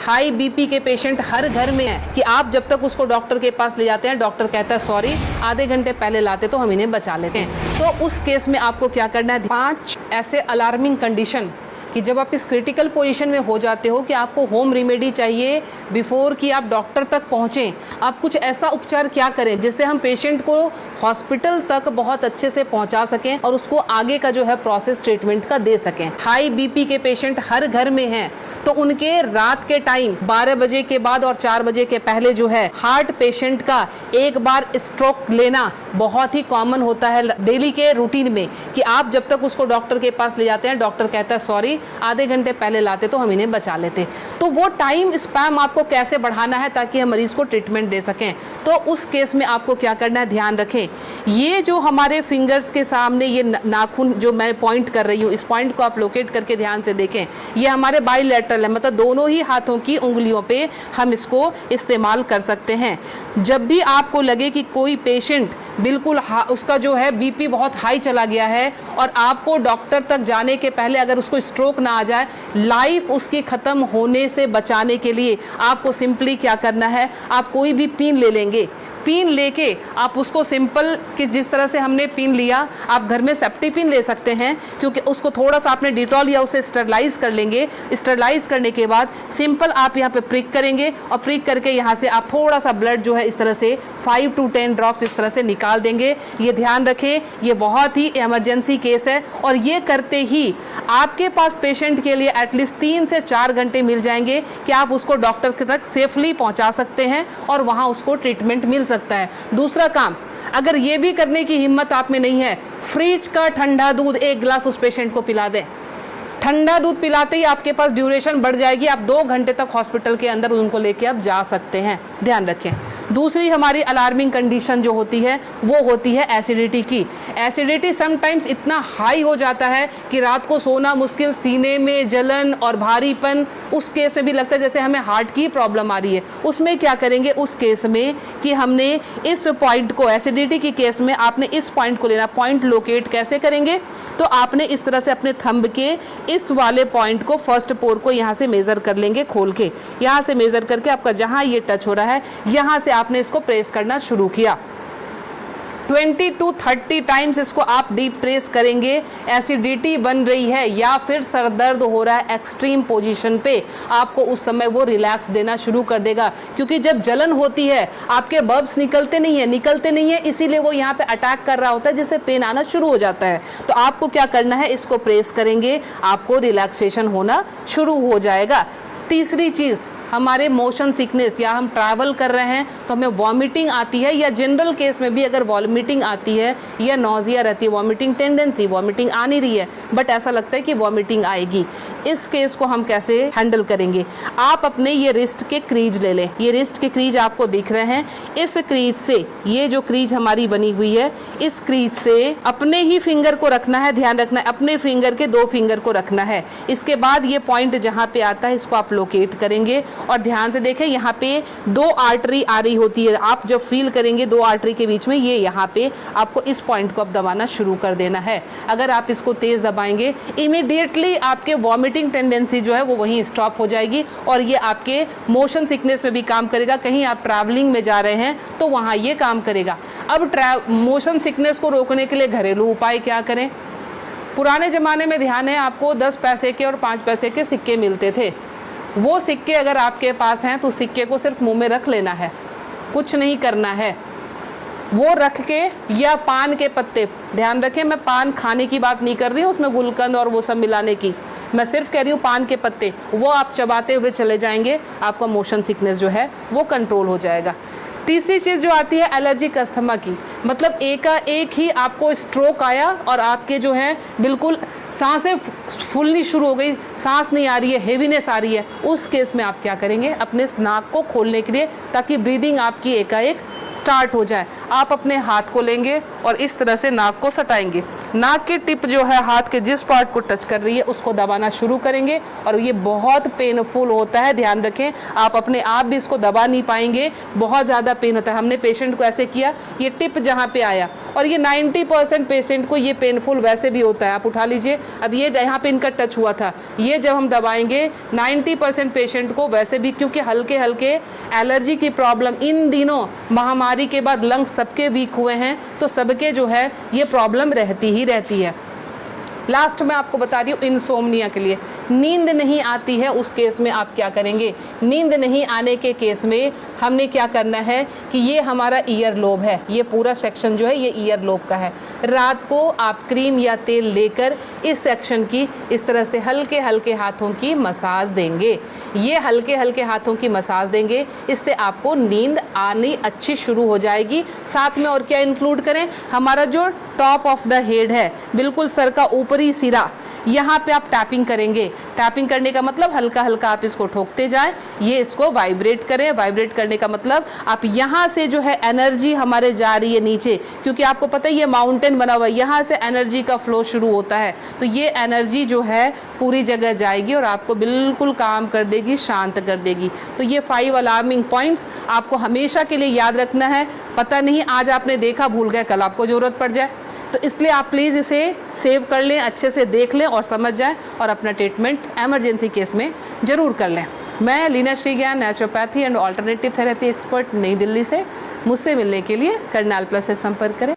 High BP के patient हर घर में है कि आप जब तक उसको डॉक्टर के पास ले जाते हैं, डॉक्टर कहता है सॉरी, आधे घंटे पहले लाते तो हम इन्हें बचा लेते हैं। तो उस केस में आपको क्या करना है, 5 ऐसे अलार्मिंग कंडीशन कि जब आप इस क्रिटिकल पोजीशन में हो जाते हो कि आपको होम रेमेडी चाहिए बिफोर कि आप डॉक्टर तक पहुँचें। आप कुछ ऐसा उपचार क्या करें जिससे हम पेशेंट को हॉस्पिटल तक बहुत अच्छे से पहुंचा सकें और उसको आगे का जो है प्रोसेस ट्रीटमेंट का दे सकें। हाई बीपी के पेशेंट हर घर में हैं, तो उनके रात के टाइम 12 बजे के बाद और 4 बजे के पहले जो है हार्ट पेशेंट का एक बार स्ट्रोक लेना बहुत ही कॉमन होता है डेली के रूटीन में कि आप जब तक उसको डॉक्टर के पास ले जाते हैं, डॉक्टर कहता है सॉरी, आधे घंटे पहले लाते तो हम इन्हें बचा लेते। तो वो टाइम स्पैम आपको कैसे बढ़ाना है ताकि हम मरीज को ट्रीटमेंट दे सकें। तो उस केस में आपको क्या करना है, ध्यान रखें, ये जो हमारे फिंगर्स के सामने ये नाखून जो मैं पॉइंट कर रही हूँ, इस पॉइंट को आप लोकेट करके ध्यान से देखें, ये हमारे बाइलेटरल है, मतलब दोनों ही हाथों की उंगलियों पे हम इसको इस्तेमाल कर सकते हैं। जब भी आपको लगे कि कोई पेशेंट बिल्कुल उसका जो है बीपी बहुत हाई चला गया है और आपको डॉक्टर तक जाने के पहले अगर उसको स्ट्रोक ना आ जाए, लाइफ उसकी खत्म होने से बचाने के लिए आपको सिंपली क्या करना है, आप कोई भी पिन ले लेंगे, पिन लेके आप उसको सिंपल कि जिस तरह से हमने पिन लिया, आप घर में सेफ्टी पिन ले सकते हैं क्योंकि उसको थोड़ा सा आपने डिटॉल या उसे स्टरलाइज कर लेंगे। स्टरलाइज करने के बाद सिंपल आप यहाँ पे प्रिक करेंगे और प्रिक करके यहाँ से आप थोड़ा सा ब्लड जो है इस तरह से 5 to 10 ड्रॉप्स इस तरह से निकाल देंगे। ये ध्यान रखें, ये बहुत ही इमरजेंसी केस है और ये करते ही आपके पास पेशेंट के लिए एटलीस्ट 3 से 4 घंटे मिल जाएंगे कि आप उसको डॉक्टर तक सेफली पहुँचा सकते हैं और वहाँ उसको ट्रीटमेंट मिल सकता है। दूसरा काम, अगर ये भी करने की हिम्मत आप में नहीं है, फ्रिज का ठंडा दूध 1 गिलास उस पेशेंट को पिला दें। ठंडा दूध पिलाते ही आपके पास ड्यूरेशन बढ़ जाएगी, आप 2 घंटे तक हॉस्पिटल के अंदर उनको लेके आप जा सकते हैं। ध्यान रखें। दूसरी हमारी अलार्मिंग कंडीशन जो होती है वो होती है एसिडिटी की। एसिडिटी समटाइम्स इतना हाई हो जाता है कि रात को सोना मुश्किल, सीने में जलन और भारीपन, उस केस में भी लगता है जैसे हमें हार्ट की प्रॉब्लम आ रही है। उसमें क्या करेंगे उस केस में कि हमने इस पॉइंट को, एसिडिटी की केस में आपने इस पॉइंट को लेना। पॉइंट लोकेट कैसे करेंगे, तो आपने इस तरह से अपने थंब के इस वाले पॉइंट को, फर्स्ट पोर को यहाँ से मेजर कर लेंगे, खोल के यहाँ से मेजर करके आपका जहाँ ये टच हो रहा है यहाँ से आपने इसको प्रेस करना शुरू किया। 20 to 30 टाइम्स इसको आप डीप प्रेस करेंगे। एसिडिटी बन रही है या फिर सर दर्द हो रहा है एक्सट्रीम पोजीशन पे, आपको उस समय वो रिलैक्स देना शुरू कर देगा क्योंकि जब जलन होती है आपके बब्स निकलते नहीं है, इसीलिए वो यहाँ पे अटैक कर रहा होता है जिससे पेन आना शुरू हो जाता है। तो आपको क्या करना है, इसको प्रेस करेंगे, आपको रिलैक्सेशन होना शुरू हो जाएगा। तीसरी चीज़, हमारे मोशन सिकनेस या हम ट्रैवल कर रहे हैं तो हमें वॉमिटिंग आती है या जनरल केस में भी अगर वॉमिटिंग आती है या नॉजिया रहती है, वॉमिटिंग टेंडेंसी, वॉमिटिंग आ नहीं रही है बट ऐसा लगता है कि वॉमिटिंग आएगी, इस केस को हम कैसे हैंडल करेंगे। आप अपने ये रिस्ट के क्रीज ले लें, ये रिस्ट के क्रीज आपको दिख रहे हैं, इस क्रीज से, ये जो क्रीज हमारी बनी हुई है, इस क्रीज से अपने ही फिंगर को रखना है, ध्यान रखना है, अपने फिंगर के 2 फिंगर को रखना है। इसके बाद ये पॉइंट जहाँ पे आता है इसको आप लोकेट करेंगे और ध्यान से देखें, यहाँ पे 2 आर्टरी आ रही होती है। आप जब फील करेंगे 2 आर्टरी के बीच में, ये यहाँ पे आपको इस पॉइंट को अब दबाना शुरू कर देना है। अगर आप इसको तेज दबाएंगे इमीडिएटली आपके वॉमिटिंग टेंडेंसी जो है वो वहीं स्टॉप हो जाएगी और ये आपके मोशन सिकनेस में भी काम करेगा। कहीं आप ट्रैवलिंग में जा रहे हैं तो वहाँ ये काम करेगा। अब मोशन सिकनेस को रोकने के लिए घरेलू उपाय क्या करें। पुराने ज़माने में ध्यान है आपको 10 पैसे के और 5 पैसे के सिक्के मिलते थे। वो सिक्के अगर आपके पास हैं तो सिक्के को सिर्फ मुंह में रख लेना है, कुछ नहीं करना है। वो रख के, या पान के पत्ते, ध्यान रखें मैं पान खाने की बात नहीं कर रही हूँ, उसमें गुलकंद और वो सब मिलाने की, मैं सिर्फ कह रही हूँ पान के पत्ते, वो आप चबाते हुए चले जाएंगे, आपका मोशन सिकनेस जो है वो कंट्रोल हो जाएगा। तीसरी चीज़ जो आती है एलर्जिक अस्थमा की, मतलब एक ही आपको स्ट्रोक आया और आपके जो है बिल्कुल सांसें फूलनी शुरू हो गई, सांस नहीं आ रही है, हेवीनेस आ रही है, उस केस में आप क्या करेंगे, अपने नाक को खोलने के लिए ताकि ब्रीदिंग आपकी एकाएक स्टार्ट हो जाए, आप अपने हाथ को लेंगे और इस तरह से नाक को सटाएंगे। नाक की टिप जो है हाथ के जिस पार्ट को टच कर रही है उसको दबाना शुरू करेंगे और ये बहुत पेनफुल होता है, ध्यान रखें। आप अपने आप भी इसको दबा नहीं पाएंगे, बहुत ज़्यादा पेन होता है। हमने पेशेंट को ऐसे किया, ये टिप जहाँ पे आया, और ये 90% पेशेंट को ये पेनफुल वैसे भी होता है। आप उठा लीजिए, अब ये यहाँ पे इनका टच हुआ था, ये जब हम दबाएंगे 90% पेशेंट को वैसे भी, क्योंकि हल्के हल्के एलर्जी की प्रॉब्लम इन दिनों महामारी के बाद लंग्स सबके वीक हुए हैं, तो सबके जो है ये प्रॉब्लम रहती ही रहती है। लास्ट में आपको बता रही हूँ इंसोम्निया के लिए, नींद नहीं आती है उस केस में आप क्या करेंगे। नींद नहीं आने के केस में हमने क्या करना है कि ये हमारा ईयर लोब है, ये पूरा सेक्शन जो है ये ईयर लोब का है। रात को आप क्रीम या तेल लेकर इस सेक्शन की इस तरह से हल्के हल्के हाथों की मसाज देंगे। ये हल्के हल्के हाथों की मसाज देंगे, इससे आपको नींद आनी अच्छी शुरू हो जाएगी। साथ में और क्या इंक्लूड करें, हमारा जो टॉप ऑफ द हेड है, बिल्कुल सर का ऊपरी सिरा, यहाँ पे आप टैपिंग करेंगे। टैपिंग करने का मतलब हल्का हल्का आप इसको ठोकते जाएं, ये इसको वाइब्रेट करें। वाइब्रेट करने का मतलब आप यहाँ से जो है एनर्जी हमारे जा रही है नीचे, क्योंकि आपको पता है ये माउंटेन बना हुआ है, यहाँ से एनर्जी का फ्लो शुरू होता है, तो ये एनर्जी जो है पूरी जगह जाएगी और आपको बिल्कुल काम कर देगी, शांत कर देगी। तो ये 5 अलार्मिंग पॉइंट्स आपको हमेशा के लिए याद रखना है। पता नहीं आज आपने देखा, भूल गए, कल आपको ज़रूरत पड़ जाए, तो इसलिए आप प्लीज़ इसे सेव कर लें, अच्छे से देख लें और समझ जाएं, और अपना ट्रीटमेंट एमरजेंसी केस में ज़रूर कर लें। मैं लीना श्री ज्ञान, naturopathy and alternative therapy expert, नई दिल्ली से। मुझसे मिलने के लिए करनाल प्लस से संपर्क करें।